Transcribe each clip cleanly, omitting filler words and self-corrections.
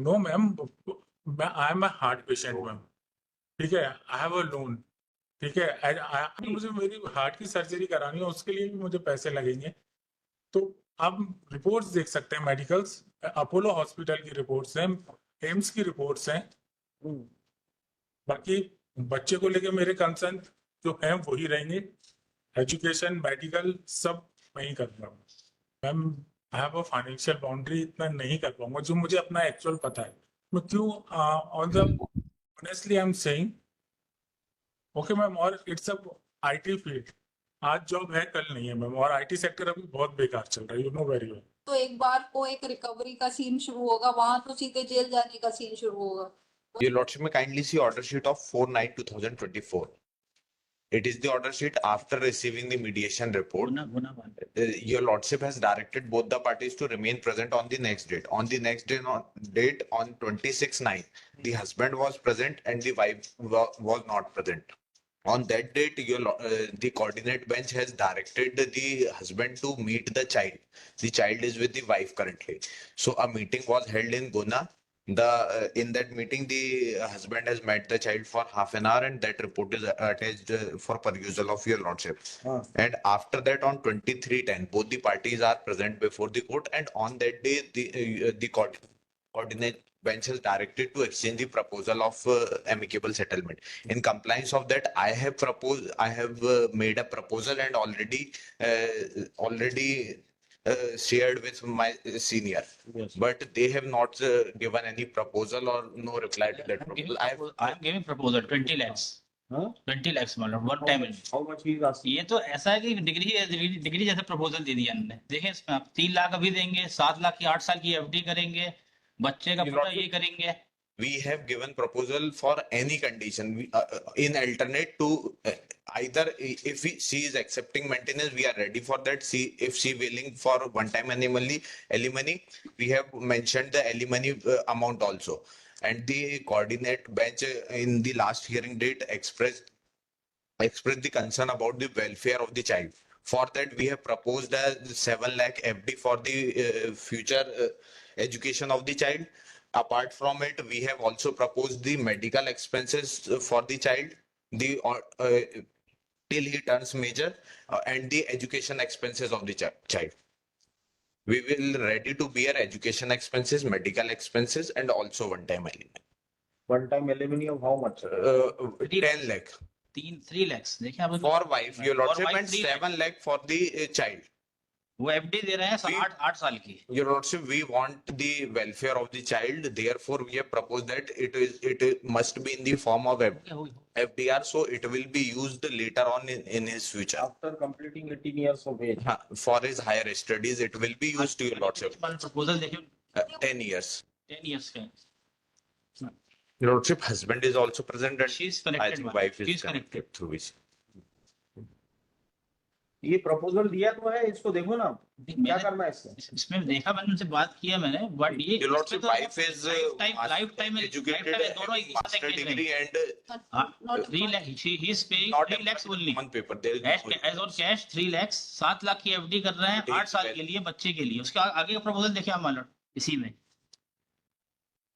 No ma'am, मैं I am a heart patient ma'am, ठीक है, आई हैव अ लोन, ठीक है, मुझे मेरी हार्ट की सर्जरी करानी है, उसके लिए भी मुझे पैसे लगेंगे। तो आप रिपोर्ट्स देख सकते हैं, मेडिकल्स, अपोलो हॉस्पिटल की रिपोर्ट्स हैं, एम्स की रिपोर्ट्स हैं। बाकी बच्चे को लेके मेरे कंसर्न जो हैं वही रहेंगे, एजुकेशन, मेडिकल सब मैं ही कर पाऊंगा ma'am. I have a financial boundary, इतना नहीं कर पाऊंगा जो मुझे अपना एक्चुअल पता है। मैं क्यों on the honestly I am saying, okay ma'am. और इट्स अ आईटी फील्ड, आज जॉब है कल नहीं है मैम, और आईटी सेक्टर अभी बहुत बेकार चल रहा है, यू नो वेरी वेल। तो एक बार को एक रिकवरी का सीन शुरू होगा, वहां तो सीधे जेल जाने का सीन शुरू होगा। Your Lordship, may kindly see order sheet of 4/9/2024. It is the order sheet after receiving the mediation report. Your Lordship has directed both the parties to remain present on the next date. On the next date on 26/9, the husband was present and the wife was not present. On that date, the coordinate bench has directed the husband to meet the child. The child is with the wife currently. So a meeting was held in Guna. In that meeting, the husband has met the child for half an hour, and that report is attached for perusal of your lordship. And after that, on 23/10, both the parties are present before the court, and on that day, the coordinate bench has directed to exchange the proposal of amicable settlement. In compliance of that, I have made a proposal and already shared with my senior. Yes. But they have not given any proposal or no reply to that proposal. I'm giving proposal 20 lakhs. हाँ? 20 lakhs मतलब one time. How much he is asking? ये तो ऐसा है कि degree जैसे proposal दे दिया हमने। देखें इसमें आप 3 लाख अभी देंगे, 7 लाख की 8 साल की एफडी करेंगे, बच्चे का पूरा ये करेंगे। We have given proposal for any condition. In alternate to either if she is accepting maintenance, we are ready for that. If she willing for one-time alimony, we have mentioned the alimony amount also. And the coordinate bench in the last hearing date expressed the concern about the welfare of the child. For that, we have proposed a 7 lakh FD for the future education of the child. Apart from it, we have also proposed the medical expenses for the child, till he turns major, and the education expenses of the child. We will ready to bear education expenses, medical expenses, and also one-time alimony. One-time alimony of how much? 10 lakh 3 lakhs देखिए आप for wife, your lordship, wife and 3 7 lakh for the child. वो FD दे रहे हैं We- 8 साल की। Your lordship, we want the welfare of the child. Therefore, we have proposed that it must be in the form of FDR, so it will be used later on in his future. After completing 18 years of age. For his higher studies, it will be used to your lordship. Proposal देखिए 10 years. 10 years का। Your lordship, husband is also present, and She's I connected, think ma'am. wife is She's connected through which. ये proposal दिया तो है, इसको देखो ना क्या करना है इससे। इसमें देखा मैंने, उनसे बात किया मैंने, बट ये Your lordship, wife is lifetime educated, दोनों having master degree, and Not 3 lakh he is paying not 3 lakhs only on paper. There is cash no- as on cash 3 lakhs 7 lakh की एफडी कर रहे हैं 8 साल के लिए बच्चे के लिए। उसके आगे का प्रपोजल देखिए आप मालूम इसी में।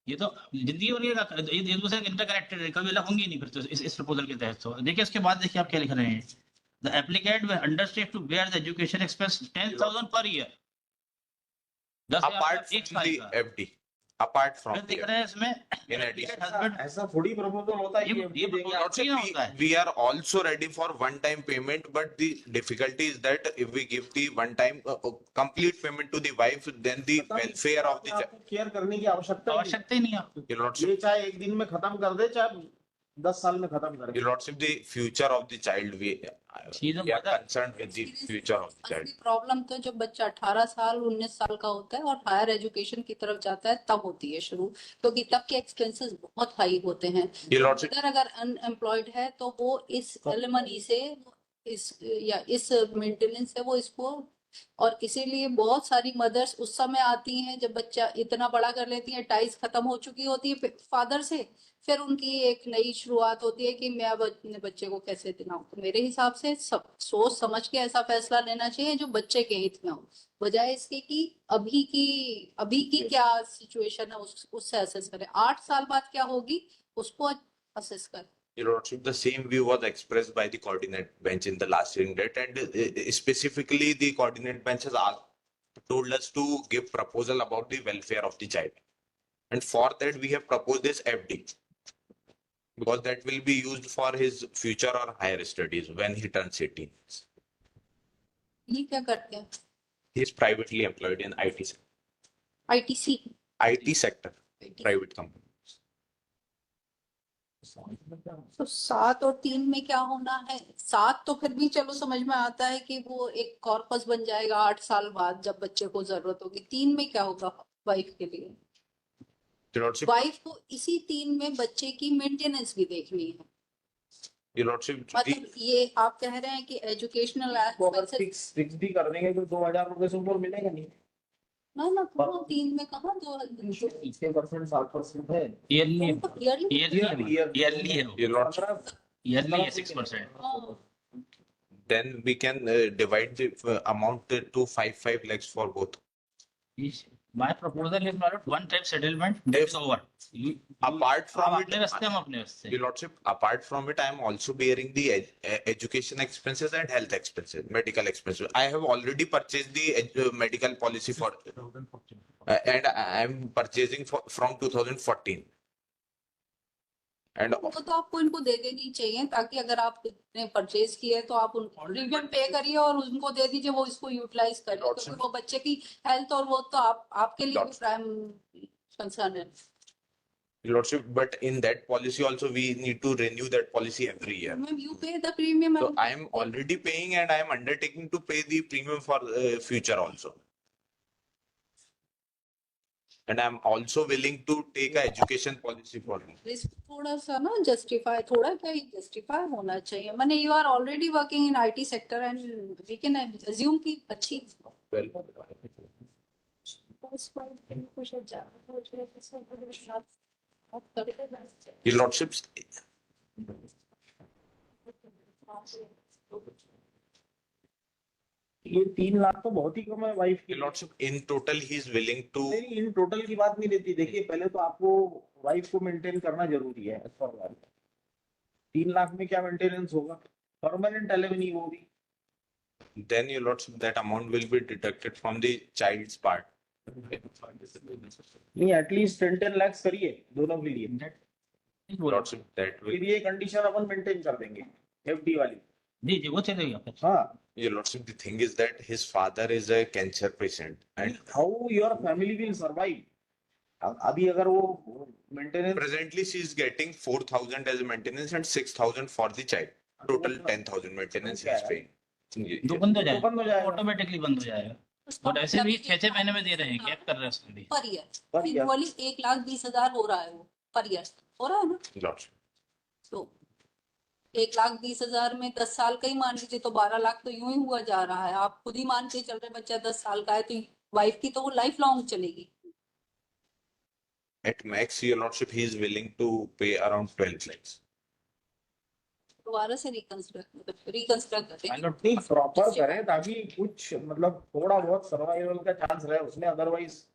ये तो जिंदगी और ये एक दूसरे इंटरकनेक्टेड है, कभी अलग होंगी नहीं फिर तो इस प्रपोजल के तहत। तो देखिए उसके बाद देखिए आप क्या लिख रहे हैं। The applicant will undertake to bear the education expense 10,000 per year. 10,000 apart एक from साल the का। FD, apart from फिर the दिख FD. रहे हैं इसमें In addition, husband ऐसा थोड़ी प्रपोजल होता है कि ये FD देंगे। proposal नहीं होता है। we are also ready for one-time payment, but the difficulty is that if we give the one-time complete payment to the wife, then the welfare of the child. आपको care करने की आवश्यकता ही नहीं। आवश्यकता ही नहीं है आपको। Your lordship, ये चाहे एक दिन में खत्म कर दे, चाहे 10 साल में खत्म करे। your lordship, the future of the child, we She's a are mother. concerned with the future of the child. Problem तो जब बच्चा 18 साल 19 साल का होता है और हायर एजुकेशन की तरफ जाता है तब होती है शुरू, क्योंकि तब के एक्सपेंसेस बहुत हाई होते हैं। Your lordship, अगर अनएम्प्लॉयड है तो वो इस एलिमनी से इस मेंटेनेंस से वो इसको और इसीलिए बहुत सारी मदर्स उस समय आती हैं जब बच्चा इतना बड़ा कर लेती है, टाइज खत्म हो चुकी होती है फादर से, फिर उनकी एक नई शुरुआत होती है कि मैं अब अपने बच्चे को कैसे दिलाऊं। तो मेरे हिसाब से सब सोच समझ के ऐसा फैसला लेना चाहिए जो बच्चे के हित में हो, बजाय इसके कि अभी की क्या सिचुएशन है उससे असेस करें, 8 साल बाद क्या होगी उसको असेस करें। Your Lordship, the same view was expressed by the coordinate bench in the last hearing date, and specifically the coordinate bench has told us to give proposal about the welfare of the child, and for that we have proposed this FD, because that will be used for his future or higher studies when he turns 18. ये क्या करते हैं? He is privately employed in IT ITC sector, private company. तो 7 और 3 में क्या होना है? 7 तो फिर भी चलो समझ में आता है कि वो एक कॉर्पस बन जाएगा 8 साल बाद जब बच्चे को जरूरत होगी। 3 में क्या होगा वाइफ के लिए? Your Lordship, वाइफ को इसी 3 में बच्चे की मेंटेनेंस भी देखनी है। Your Lordship, मतलब ये आप कह रहे हैं कि एजुकेशनल वो अगर फिक्स भी कर देंगे तो 2000 रुपए से ऊपर मिलेगा नहीं। ना कहाँ 3 में कहाँ 6% 7% है ईयरली ईयरली ईयरली है Your Lordship, ईयरली है 6%। then we can divide the amount to 5 lakhs for both. My proposal is not one time settlement, that's over. Apart from आप it, अपने रास्ते हम अपने रास्ते। Your Lordship, apart from it, I am also bearing the education expenses and health expenses, medical expenses. I have already purchased the medical policy for, and I am purchasing from 2014. And वो तो आपको इनको दे देनी चाहिए ताकि अगर आपने purchase किया है तो आप उनको प्रीमियम पे करिए और उनको दे दीजिए, वो इसको यूटिलाइज करें, क्योंकि वो बच्चे की हेल्थ और वो तो आपके लिए भी प्राइम कंसर्न है। Your Lordship, but in that policy also we need to renew that policy every year. Ma'am, you pay the premium. So I am already paying and I am undertaking to pay the premium for future also. And I am also willing to take a education policy for me. थोड़ा सा ना justify, थोड़ा क्या justify होना चाहिए। मैंने you are already working in IT sector and we can assume की अच्छी Well, Your Lordships, ये 3 लाख तो बहुत ही कम है वाइफ की। Your Lordship, in total he is willing to. नहीं, इन टोटल की बात नहीं रहती। देखिए पहले तो आपको वाइफ को मेंटेन करना जरूरी है। 3 लाख में क्या मेंटेनेंस होगा? परमानेंट एलिमनी होगी। Then Your Lordship, that amount will be deducted from the child's part. नहीं, एटलीस्ट 10 लाख करिए दोनों के लिए। Your Lordship, that will. फिर ये कंडीशन अपन मेंटेन कर देंगे एफडी वाली। जी जी वो चलेगा। हाँ, Your Lordship, the thing is that his father is a cancer patient and how your family will survive? अभी अगर वो maintenance presently she is getting 4,000 as a maintenance and 6,000 for the child. Total 10,000 maintenance he is paying. तो बंद हो तो बंद हो जाएगा, जाएगा। ऑटोमेटिकली बंद हो जाएगा। और ऐसे भी 6-6 महीने में दे रहे हैं, गैप कर रहे हैं उसमें भी। Per year per year. Equally 1,20,000 हो रहा है, वो पर ईयर हो रहा है ना। Lordship. तो 1,20,000 में 10 साल का ही मान लीजिए तो 12 लाख तो यूं ही हुआ जा रहा है। आप खुद ही मान के चल रहे, बच्चा 10 साल का है तो वाइफ की तो वो लाइफ लॉन्ग चलेगी। At max, Your Lordship, he is willing to pay around 12 lakhs. दोबारा से रिकंस्ट्रक्ट करें। नहीं, प्रॉपर करें ताकि कुछ मतलब थोड़ा बहुत सर्वाइवल का चांस रहे उसमें। अदरवाइज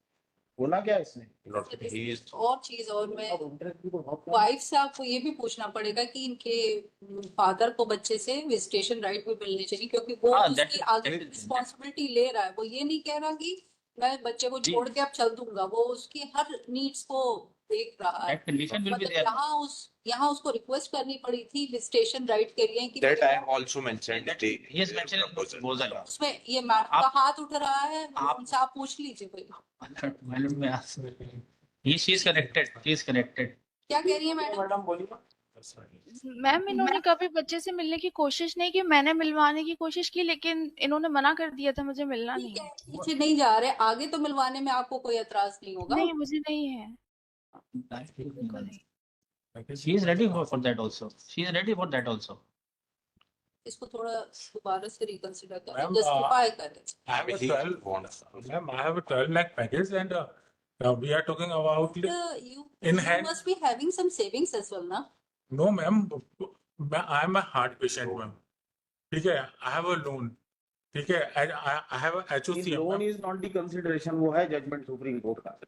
होना क्या है इसमें? Your Lordship, he is. और चीज और मैं इंटरेस्ट भी तो बहुत कम है। वाइफ से आपको ये भी पूछना पड़ेगा कि इनके फादर को बच्चे से विजिटेशन राइट भी मिलने चाहिए, क्योंकि वो हाँ, उसकी that- आगे रिस्पॉन्सिबिलिटी ले रहा है। वो ये नहीं कह रहा कि मैं बच्चे को जी। छोड़ के अब चल दूंगा, वो उसकी हर नीड्स को देख रहा है। That condition will be मतलब there. यहाँ उसको रिक्वेस्ट करनी पड़ी थी विजिटेशन राइट के लिए कि That I have also mentioned. That the he has mentioned in the proposal. उसमें ये मैडम का आप- हाथ उठ रहा है, आप- उनसे आप पूछ लीजिए कोई। मालूम में she is connected. She is connected. क्या कह रही है मैडम? मैडम बोलिए। मैम इन्होंने कभी बच्चे से मिलने की कोशिश नहीं की। मैंने मिलवाने की कोशिश की लेकिन इन्होंने मना कर दिया था, मुझे मिलना नहीं ठीक है। है, पीछे नहीं जा रहे, आगे तो मिलवाने में आपको कोई एतराज नहीं होगा। नहीं, मुझे नहीं है। She is ready for that also. She is ready for that also. इसको थोड़ा दोबारा से रिकंसिडर करें, मैम, जस्टिफाई करें। I have a He 12 wants- ma'am, I have a 12 lakh package and we are talking about You in you hand. must be having some savings as well, na? No, ma'am. I am a heart patient, ma'am. ठीक है, I have a loan. ठीक है, I have a HOC. Loan ma'am. Is not the consideration, वो है judgement supreme court का।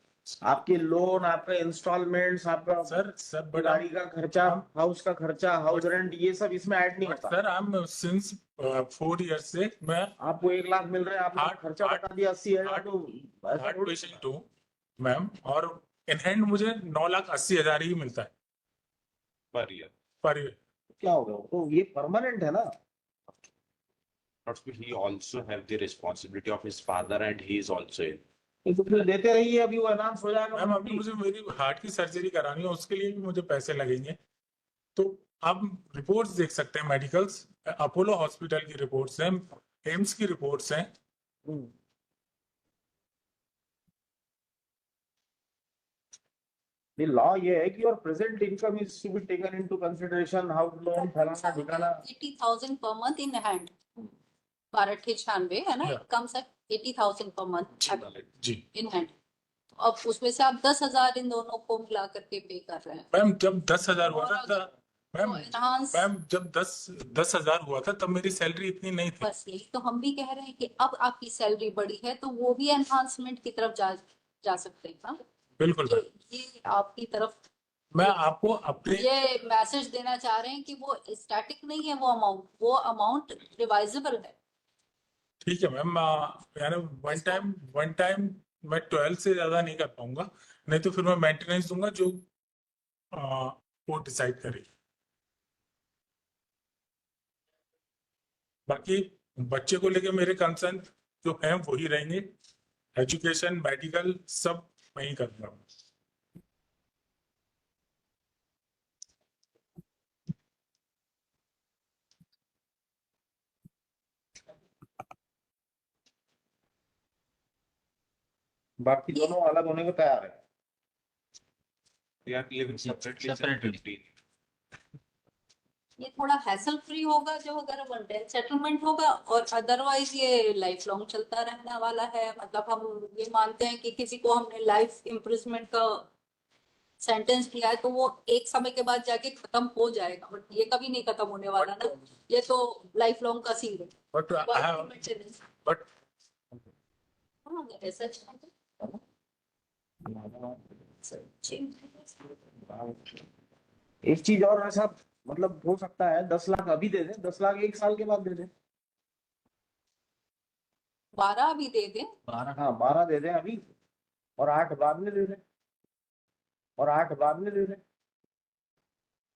आपके loan, आपका installments, आपका सर, but गाड़ी का खर्चा, हाउस का खर्चा, हाउस but- रेंट, ये सब इसमें ऐड नहीं but होता। sir, I'm since 4 years से मैं आपको 1 लाख मिल रहा है, आपने हार्ट- खर्चा हार्ट- बता दिया 80,000, हार्ट- तो ऐसा हार्ट थोड़ी पेशेंट हूँ, मैम, और इन हैंड मुझे 9,80,000 ही मिलता है per year. Per year. क्या होगा, तो ये परमानेंट है ना। Not he also have the responsibility of his father and he is also ill. ये तो फिर देते रहिए, अभी वो एनाउंस हो जाएगा। मैम, अभी मुझे मेरी हार्ट की सर्जरी करानी है, उसके लिए भी मुझे पैसे लगेंगे। तो आप रिपोर्ट्स देख सकते हैं, मेडिकल्स, अपोलो हॉस्पिटल की रिपोर्ट्स हैं, एम्स की रिपोर्ट्स हैं। The law ये है कि your present income is to be taken into consideration, house loan, फलाना ढिकाना। 80,000 per month in hand, 1296 है ना, Yeah. comes at 80,000 per month ji in hand। तो अब उसमें से आप 10,000 इन दोनों को मिला करके पे कर रहे हैं। मैम, जब 10,000 हुआ और था, मैम, तो enhance- मैम, जब 10,000 हुआ था तब मेरी सैलरी इतनी नहीं थी। बस यही तो हम भी कह रहे हैं कि अब आपकी सैलरी बढ़ी है तो वो भी एनहांसमेंट की तरफ जा सकते हैं ना। बिल्कुल मैम। ये आपकी तरफ मैं आपको अपने ये मैसेज देना चाह रहे हैं कि वो स्टैटिक नहीं है, वो अमाउंट रिवाइजेबल है। ठीक है मैम, यानी वन टाइम मैं 12 से ज्यादा नहीं कर पाऊंगा, नहीं तो फिर मैं मेंटेनेंस दूंगा जो वो डिसाइड करेगी। बाकी बच्चे को लेके मेरे कंसर्न जो हैं वही रहेंगे, एजुकेशन, मेडिकल सब मैं ही करूंगा। बाकी दोनों अलग होने को तैयार है। They are living separately. Separately. 15. ये थोड़ा हैसल फ्री होगा जो अगर वन टाइम सेटलमेंट होगा, और अदरवाइज ये लाइफ लॉन्ग चलता रहने वाला है। मतलब हम ये मानते हैं कि किसी को हमने लाइफ इम्प्रिजमेंट का सेंटेंस दिया है तो वो एक समय के बाद जाके खत्म हो जाएगा, बट ये कभी नहीं खत्म होने वाला ना, ये तो लाइफ लॉन्ग का सीन है। बट आई हैव बट हाँ, ऐसा एक चीज और ऐसा मतलब हो सकता है, 10 लाख अभी दे दे, 10 लाख 1 साल के बाद दे दे। 12 भी दे दें, 12 हाँ 12 दे दे अभी, और 8 बाद में दे दे, और 8 बाद में दे दे।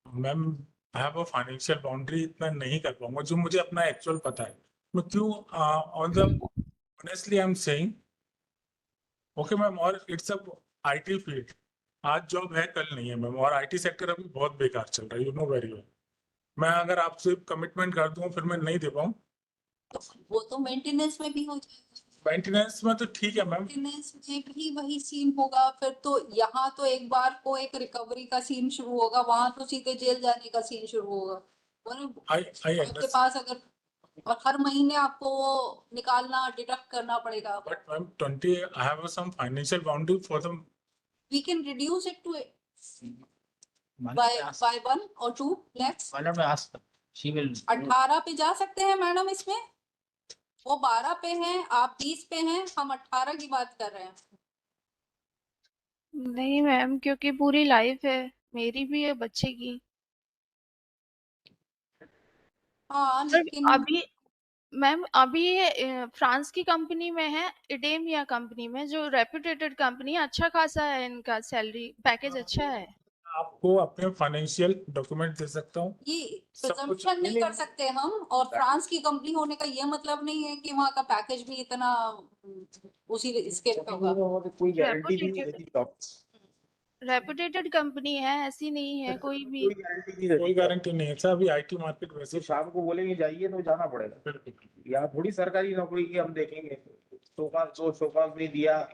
Ma'am, I have a financial boundary, इतना नहीं कर पाऊंगा जो मुझे अपना एक्चुअल पता है। मैं क्यों on the honestly I am saying okay ma'am, और इट्स अ आईटी फील्ड, आज जॉब है कल नहीं है मैम, और आईटी सेक्टर अभी बहुत बेकार चल रहा है, यू नो वेरी वेल। मैं अगर आपसे कमिटमेंट कर दूं फिर मैं नहीं दे पाऊं, तो वो तो मेंटेनेंस में भी हो जाएगा। मेंटेनेंस में तो ठीक है मैम। मेंटेनेंस में भी वही सीन होगा फिर तो। यहाँ तो एक बार को एक रिकवरी का सीन शुरू होगा, वहां तो सीधे जेल जाने का सीन शुरू होगा। आई आपके अंडरस्टैंड, पास अगर, और हर महीने आपको वो निकालना, डिडक्ट करना पड़ेगा। But ma'am 20 I have some financial boundary for the We can reduce it to madam by 1 or 2 lakhs। में आस्क शी विल 18 पे जा सकते हैं मैडम इसमें। वो 12 पे हैं, आप 20 पे हैं, हम 18 की बात कर रहे हैं। नहीं मैम, क्योंकि पूरी लाइफ है, मेरी भी है, बच्चे की। हाँ पर लेकिन अभी मैम, अभी ये फ्रांस की कंपनी में है, इडेमिया कंपनी में, जो रेप्यूटेटेड कंपनी है, अच्छा खासा है इनका सैलरी पैकेज, अच्छा है। आपको अपने फाइनेंशियल डॉक्यूमेंट दे सकता हूँ। ये सब कुछ- प्रिजम्पशन नहीं कर सकते हम, और फ्रांस की कंपनी होने का ये मतलब नहीं है कि वहाँ का पैकेज भी इतना उसी इसके होगा। कोई गारंटी नहीं देती जॉब, रेप्यूटेटेड कंपनी है, ऐसी नहीं है कोई भी। कोई गारंटी नहीं देती। कोई गारंटी नहीं है सर, अभी आईटी मार्केट वैसे तो शाम को बोलेंगे जाइए तो जाना पड़ेगा। यहाँ थोड़ी सरकारी नौकरी की हम देखेंगे, शोकाज नहीं दिया,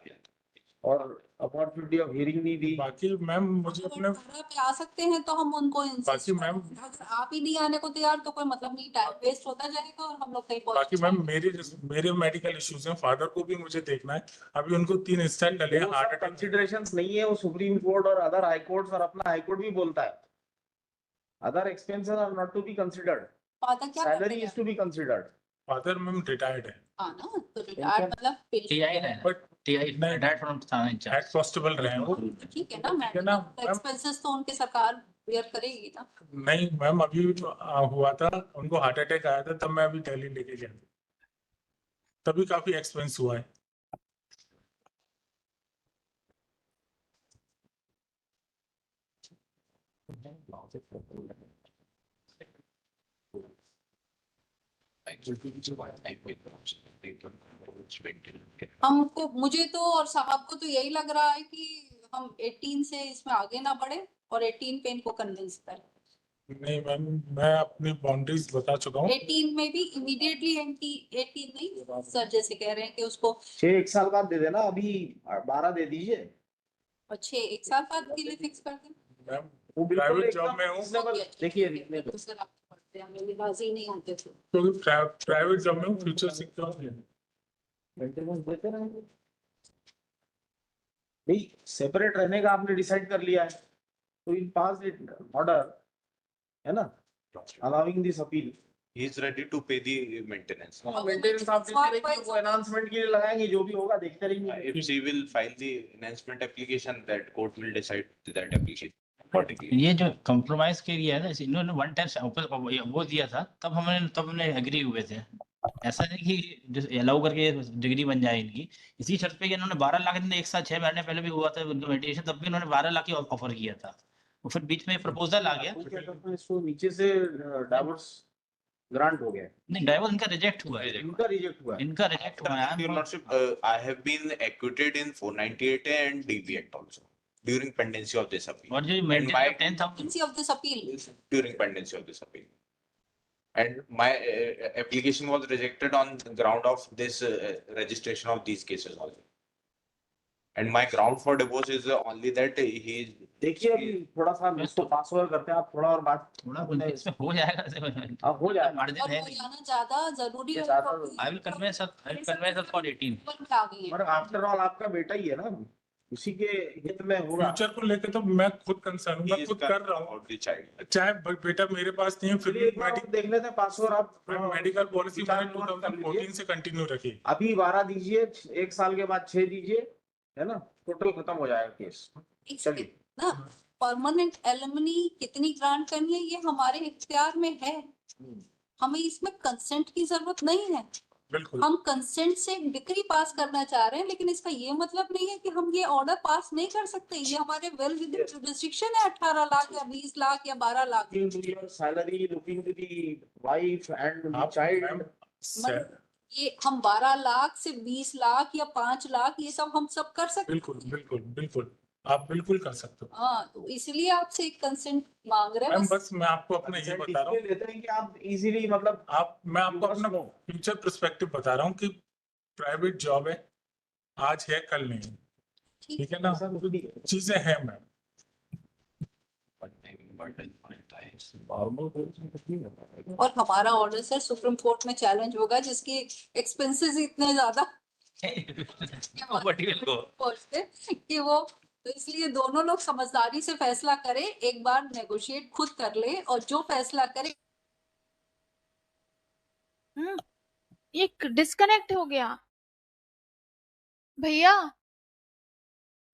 और अपॉर्चुनिटी ऑफ हियरिंग नहीं दी। बाकी मैम मुझे अगर अपने धारा पे आ सकते हैं तो हम उनको insist बाकी मैम करेंगे। अगर आप ही नहीं आने को तैयार तो कोई मतलब नहीं, टाइम वेस्ट होता जाएगा और हम लोग कहीं पहुंच बाकी नहीं मैम मेरे मेडिकल इश्यूज हैं, फादर को भी मुझे देखना है। अभी उनको 3 स्टेंट डले हैं, वो हार्ट सब अटैक। कंसिडरेशंस नहीं है, वो सुप्रीम कोर्ट और अदर हाई कोर्ट्स और अपना हाई कोर्ट भी बोलता है other expenses are not to be considered, father क्या सैलरी करते इज हैं? To be considered. Father ma'am retired है, हाँ ना, तो रिटायर्ड मतलब टीआई है बट टीआई नहीं, retired from thana head incharge. Constable रहे हैं वो। ठीक है ना, ठीक है ना मेडिकल मैम। एक्सपेंसेस तो उनके सरकार बेयर करेगी ना। नहीं मैम, अभी जो हुआ था उनको हार्ट अटैक आया था, तब मैं अभी दिल्ली लेके गया था, तभी काफी एक्सपेंस हुआ है। हमको, मुझे तो और साहब को तो यही लग रहा है कि हम 18 से इसमें आगे ना बढ़े और 18 पे इनको कन्विंस करें। नहीं मैम, मैं अपनी बाउंड्रीज बता चुका हूँ। 18 में भी इमीडिएटली 18 नहीं सर, जैसे कह रहे हैं कि उसको 6 साल बाद दे देना, अभी 12 दे दीजिए। और 1 साल बाद के लिए फिक्स कर दें। मैम वो बिल्कुल प्राइवेट एकदम जॉब में हूँ, reasonable, देखिए reasonable। तो सर आप पढ़ते हैं, मेरी राजी नहीं होते थे। क्योंकि प्राइवेट जॉब में हूँ, फ्यूचर सिक्योर है। मेंटेनेंस देते रहेंगे। नहीं, सेपरेट रहने का आपने डिसाइड कर लिया है, तो इन पास ऑर्डर है ना, allowing this appeal. He is ready to pay the maintenance. Maintenance आप देते रहेंगे, वो एनहांसमेंट के लिए लगाएंगे, जो भी होगा देखते रहेंगे। If she will file the enhancement application, that court will decide that application. ये जो कंप्रोमाइज के लिए है ना, इन्होंने वन टाइम वो दिया था, तब हमने एग्री हुए थे। ऐसा नहीं कि अलाउ करके डिग्री बन जाए इनकी, इसी शर्त पे कि इन्होंने 12 लाख, इन्होंने 1 साल 6 महीने पहले भी हुआ था उनका मेडिटेशन, तब भी इन्होंने 12 लाख की ऑफर किया था। और फिर बीच में प्रपोजल आ गया, वो क्या करते हैं, इसको नीचे से डाइवोर्स ग्रांट हो गया, नहीं डाइवोर्स इनका रिजेक्ट हुआ है, इनका रिजेक्ट हुआ है। इनका रिजेक्ट हुआ है। Your Lordship, I have been acquitted in 498A and DB Act also during pendency of this appeal. और जो And meditation my 10th of this appeal, during pendency of this appeal. And my application was rejected on the ground of this registration of these cases also. And my ground for divorce is only that he देखिए अभी थोड़ा सा इसको पास over करते हैं, आप थोड़ा और बात थोड़ा कुछ इसमें हो जाएगा, अब हो जाएगा। मार्जिन और है हो नहीं। जाना ज्यादा जरूरी ये है। ज्यादा- I will convey sir for 18. ऊपर में आ गई है। पर आफ्टर ऑल आपका बेटा ही है ना, उसी के हित में होगा। फ्यूचर को लेकर तो मैं खुद कंसर्न हूँ, मैं खुद कर रहा हूँ। about the child. चाहे बेटा मेरे पास नहीं है, फिर चलिए भी एक बार और देख लेते हैं पास ओवर आप। मेडिकल पॉलिसी विचार मैंने विमर्श कर लीजिए। 2014 से कंटिन्यू रखी। अभी 12 दीजिए, 1 साल के बाद 6 दीजिए, है ना, टोटल खत्म हो जाएगा केस। चलिए ना, परमानेंट एलिमनी कितनी ग्रांट करनी है ये हमारे इख्तियार में है, हमें इसमें कंसेंट की जरूरत नहीं है। बिल्कुल हम कंसेंट से एक डिक्री पास करना चाह रहे हैं, लेकिन इसका ये मतलब नहीं है कि हम ये ऑर्डर पास नहीं कर सकते। ये हमारे वेल विद इन जुरिसडिक्शन है। 18 लाख या 20 लाख या 12 lakh. looking to your salary, looking to the wife and the आप child, मैम ये हम 12 लाख से 20 लाख या 5 लाख ये सब हम सब कर सकते बिल्कुल बिल्कुल बिल्कुल, आप बिल्कुल कर सकते हो। हाँ, तो इसलिए आपसे एक कंसेंट मांग रहे हैं मैम बस। बस मैं आपको अपना ये बता रहा हूँ, इसलिए लेते हैं कि आप इजीली, मतलब मैं आपको अपना फ्यूचर पर्सपेक्टिव बता रहा हूँ कि प्राइवेट जॉब है, आज है कल नहीं है, ठीक है ना, चीजें हैं मैम। और हमारा ऑर्डर सर सुप्रीम कोर्ट में चैलेंज होगा, जिसकी एक्सपेंसेस इतने ज्यादा पहुंचते कि वो, तो इसलिए दोनों लोग समझदारी से फैसला करें, एक बार नेगोशिएट खुद कर ले और जो फैसला करे। ये डिस्कनेक्ट हो गया भैया।